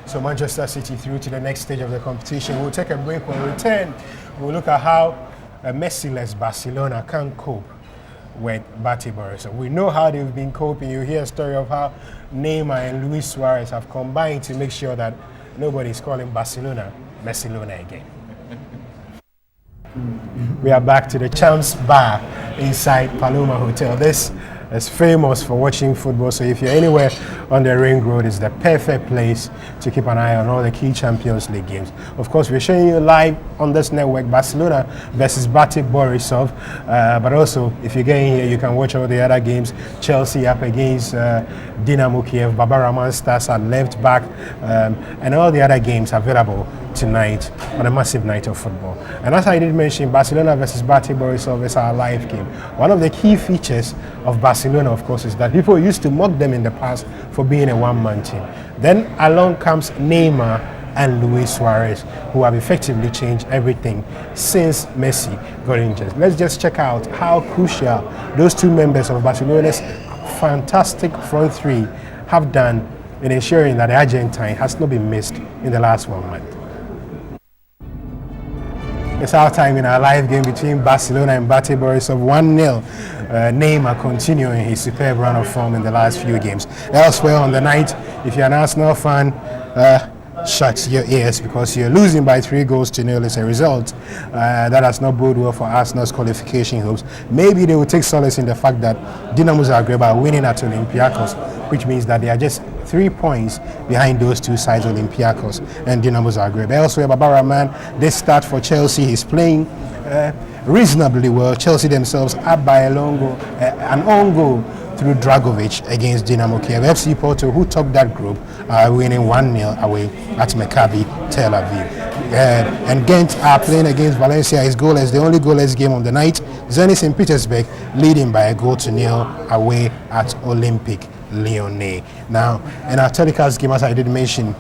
So Manchester City through to the next stage of the competition. We'll take a break. When we return, we'll look at how a Messi-less Barcelona can cope with Bate Borisov. We know how they've been coping. You hear a story of how Neymar and Luis Suarez have combined to make sure that nobody's calling Barcelona Messilona again. We are back to the Champs Bar inside Paloma Hotel. This is famous for watching football, so if you're anywhere on the Ring Road, it's the perfect place to keep an eye on all the key Champions League games. Of course, we're showing you live on this network Barcelona versus Bate Borisov, but also if you get in here, you can watch all the other games. Chelsea up against Dynamo Kiev, Babaraman Stars at left back, and all the other games available tonight on a massive night of football. And as I did mention, Barcelona versus Bate Borisov is our live game. One of the key features of Barcelona, of course, is that people used to mock them in the past for being a one-man team. Then along comes Neymar and Luis Suarez, who have effectively changed everything since Messi got injured. Let's just check out how crucial those two members of Barcelona's fantastic front three have done in ensuring that the Argentine has not been missed in the last 1 month. It's our time in our live game between Barcelona and Bate Borisov, 1-0. Neymar continuing his superb run of form in the last few games. Elsewhere on the night, if you're an Arsenal fan, shut your ears because you're losing by 3-0 as a result. That has not boded well for Arsenal's qualification hopes. Maybe they will take solace in the fact that Dinamo Zagreb are winning at Olympiacos, which means that they are just 3 points behind those two sides, Olympiacos and Dinamo Zagreb. Elsewhere, Babaraman, this start for Chelsea, he's playing reasonably well. Chelsea themselves up by an own goal through Dragovic against Dynamo Kiev. FC Porto, who topped that group, are winning 1-0 away at Maccabi Tel Aviv. And Ghent are playing against Valencia. His goalless, the only goalless game on the night. Zenit St. Petersburg leading by 1-0 away at Olympic Lyonnais. Now, in our telecast game, as I did mention,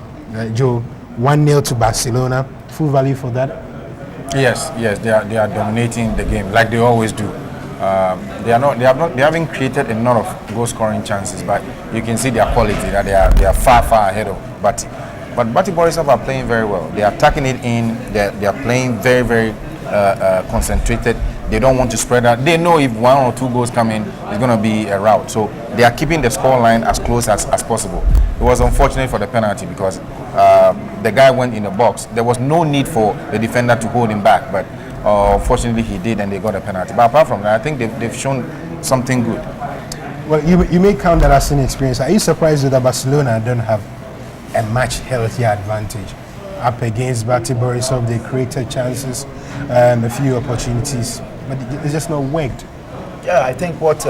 Joe, 1-0 to Barcelona. Full value for that? Yes, they are dominating the game like they always do. They haven't created a lot of goal scoring chances, but you can see their quality that they are far ahead of. But Bate Borisov are playing very well. They are tucking it in. They are playing very concentrated. They don't want to spread out. They know if 1 or 2 goals come in, it's going to be a rout. So they are keeping the score line as close as possible. It was unfortunate for the penalty because the guy went in the box. There was no need for the defender to hold him back, but unfortunately he did, and they got a penalty. But apart from that, I think they've shown something good. Well, you may count that as an experience. Are you surprised that Barcelona don't have a much healthier advantage? Up against Bate Borisov, they created chances, a few opportunities, but it's just not worked. Yeah, I think what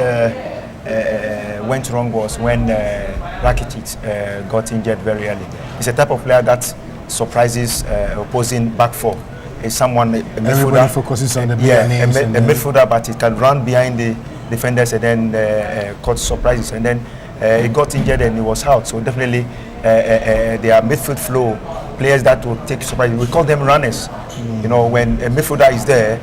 went wrong was when Rakitic got injured very early. He's a type of player that surprises opposing back four. Is someone a midfielder. Everybody focuses on the a midfielder, but he can run behind the defenders and then cause surprises. And then he got injured and he was out. So definitely they are midfield flow players that will take surprise. We call them runners. You know, when a midfielder is there,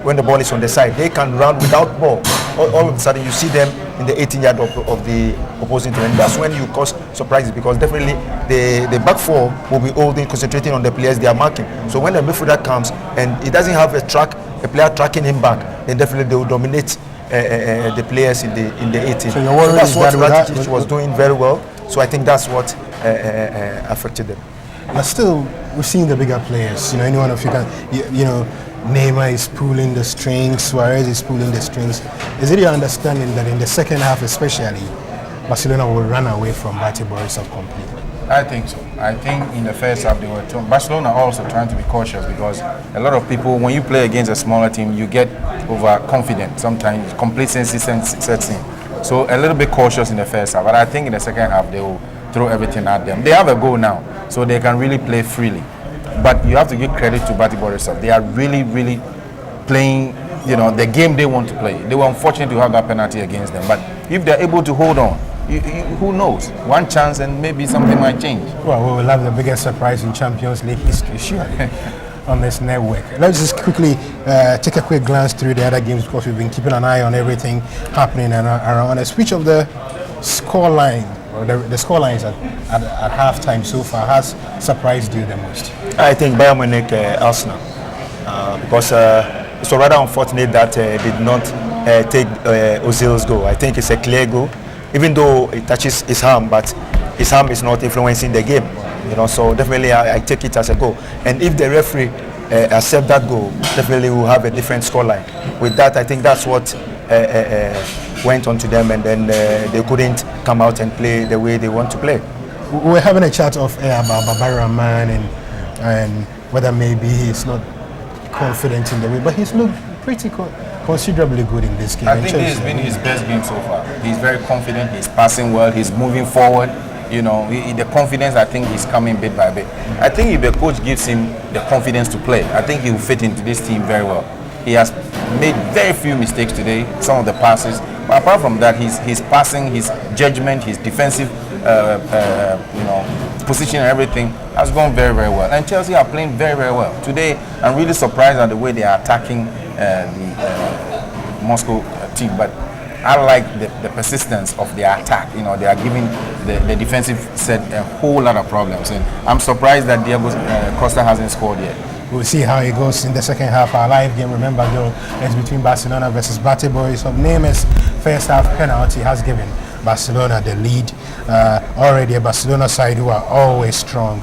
when the ball is on the side, they can run without ball. All of a sudden, you see them in the 18-yard of the opposing team, and that's when you cause surprises because definitely the back four will be holding, concentrating on the players they are marking. So when the midfielder comes and he doesn't have a player tracking him back, then definitely they will dominate the players in the 18. So your worry that's is what that Rakitic was doing very well. So I think that's what affected them. But still, we've seen the bigger players. You know, anyone of you can, you know, Neymar is pulling the strings, Suarez is pulling the strings. Is it your understanding that in the second half especially, Barcelona will run away from Bate Borisov completely? I think so. I think in the first half they were Barcelona also trying to be cautious because a lot of people, when you play against a smaller team, you get overconfident. Sometimes complacency sets in. So a little bit cautious in the first half. But I think in the second half they will throw everything at them. They have a goal now, so they can really play freely. But you have to give credit to Bate Borisov. They are really playing, you know, the game they want to play. They were unfortunate to have that penalty against them. But if they're able to hold on, who knows? One chance and maybe something might change. Well, we will have the biggest surprise in Champions League history, sure, on this network. Let's just quickly take a quick glance through the other games because we've been keeping an eye on everything happening around us. Which of the scoreline or the scoreline is at halftime so far has surprised you the most? I think Bayern Munich, Arsenal, because it's rather unfortunate that did not take Ozil's goal. I think it's a clear goal, even though it touches his arm, but his arm is not influencing the game. So definitely I take it as a goal. And if the referee accept that goal, definitely we'll have a different scoreline. With that, I think that's what went on to them, and then they couldn't come out and play the way they want to play. We're having a chat of about Barbarian Man and whether maybe he's not confident in the way, but he's looked pretty considerably good in this game. I think this has been his best game so far. He's very confident, he's passing well, he's moving forward. The confidence, I think he's coming bit by bit. I think if the coach gives him the confidence to play, I think he will fit into this team very well. He has made very few mistakes today, some of the passes. But apart from that, his passing, his judgment, his defensive position and everything has gone very, very well. And Chelsea are playing very, very well. Today, I'm really surprised at the way they are attacking the Moscow team. But I like the persistence of their attack. They are giving the defensive set a whole lot of problems. And I'm surprised that Diego Costa hasn't scored yet. We'll see how it goes in the second half. Our live game, remember, though, is between Barcelona versus Bate Boys of Neymar's first half penalty has given Barcelona the lead. Already a Barcelona side who are always strong,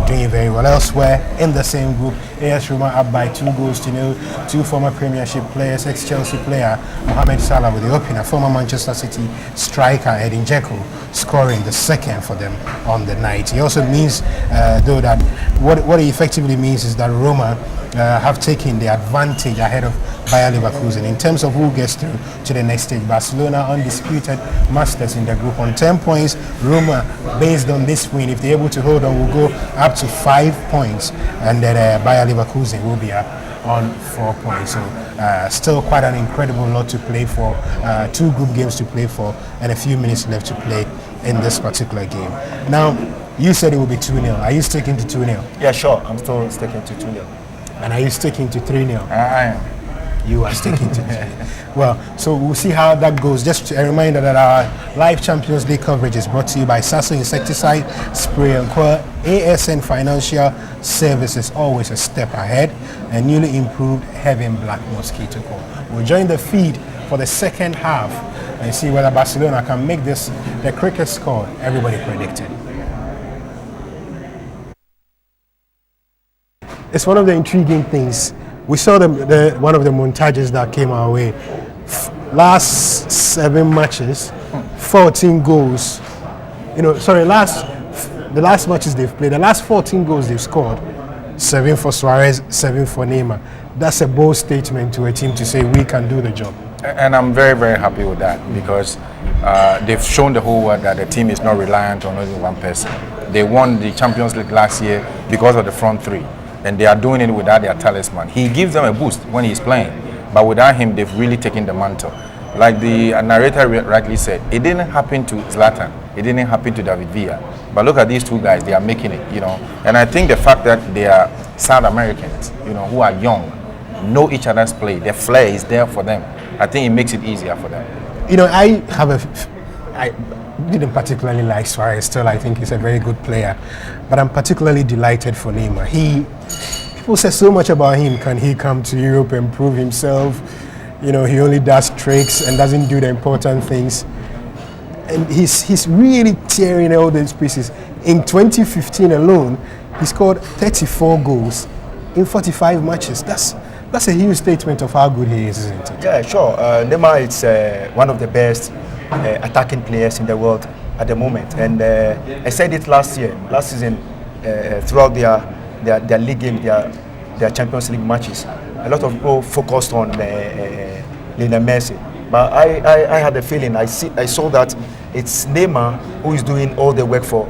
doing very well. Elsewhere in the same group, AS Roma up by 2-0. Two former Premiership players, ex-Chelsea player Mohamed Salah with the opener, former Manchester City striker Edin Dzeko scoring the second for them on the night. It also means, though, that what it effectively means is that Roma have taken the advantage ahead of Bayer Leverkusen in terms of who gets through to the next stage. Barcelona undisputed masters in the group on 10 points. Roma, based on this win, if they're able to hold on, will go up to 5 points, and then Bayer Leverkusen will be up on 4 points. So still quite an incredible lot to play for, 2 group games to play for, and a few minutes left to play in this particular game. Now, you said it will be 2-0. Are you sticking to 2-0? Yeah, sure. I'm still sticking to 2-0. And are you sticking to 3-0? I am. You are sticking to 3-0. Well, so we'll see how that goes. Just a reminder that our live Champions League coverage is brought to you by Sasso Insecticide, Spray and Coil, ASN Financial Services, always a step ahead, and newly improved Heaven Black Mosquito Coil. We'll join the feed for the second half and see whether Barcelona can make this the cricket score everybody predicted. It's one of the intriguing things. We saw one of the montages that came our way. Last 7 matches, 14 goals. The last matches they've played, the last 14 goals they've scored, 7 for Suarez, 7 for Neymar. That's a bold statement to a team to say we can do the job. And I'm very, very happy with that, because they've shown the whole world that the team is not reliant on only one person. They won the Champions League last year because of the front three. And they are doing it without their talisman. He gives them a boost when he's playing, but without him, they've really taken the mantle. Like the narrator rightly said, it didn't happen to Zlatan, it didn't happen to David Villa. But look at these two guys, they are making it, And I think the fact that they are South Americans, who are young, know each other's play, their flair is there for them. I think it makes it easier for them. I didn't particularly like Suarez. Still, I think he's a very good player, but I'm particularly delighted for Neymar. People say so much about him. Can he come to Europe and prove himself? He only does tricks and doesn't do the important things. And he's really tearing all these pieces. In 2015 alone, he scored 34 goals in 45 matches. That's a huge statement of how good he is, isn't it? Yeah, sure. Neymar is one of the best attacking players in the world at the moment, and I said it last season, throughout their league game, their Champions League matches. A lot of people focused on Lionel Messi, but I had a feeling, I saw that it's Neymar who is doing all the work for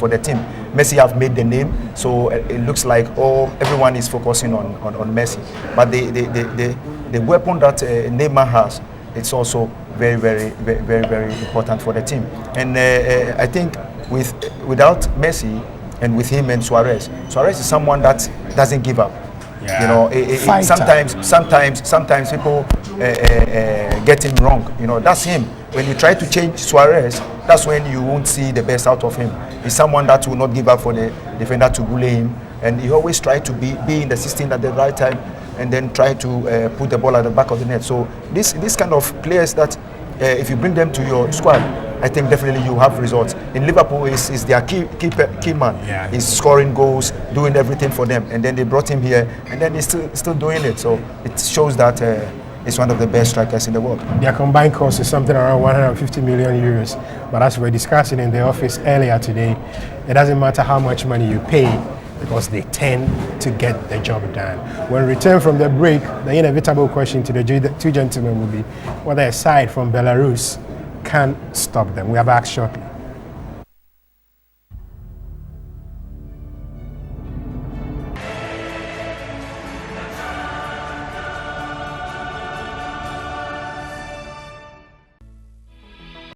the team. Messi have made the name, so it looks like everyone is focusing on Messi, but the weapon that Neymar has, it's also very, very, very, very, very important for the team. And I think without Messi and with him and Suarez is someone that doesn't give up. Yeah. You know, Fighter. sometimes people get him wrong. You know, that's him. When you try to change Suarez, that's when you won't see the best out of him. He's someone that will not give up for the defender to bully him, and he always try to be in the 16 at the right time, and then try to put the ball at the back of the net. So this kind of players that if you bring them to your squad, I think definitely you have results. In Liverpool, is their key man. Yeah. He's scoring goals, doing everything for them, and then they brought him here, and then he's still doing it. So it shows that he's one of the best strikers in the world. Their combined cost is something around 150 million euros. But as we were discussing in the office earlier today, it doesn't matter how much money you pay, because they tend to get the job done. When we return from the break, the inevitable question to the two gentlemen will be whether a side from Belarus can stop them. We are back shortly.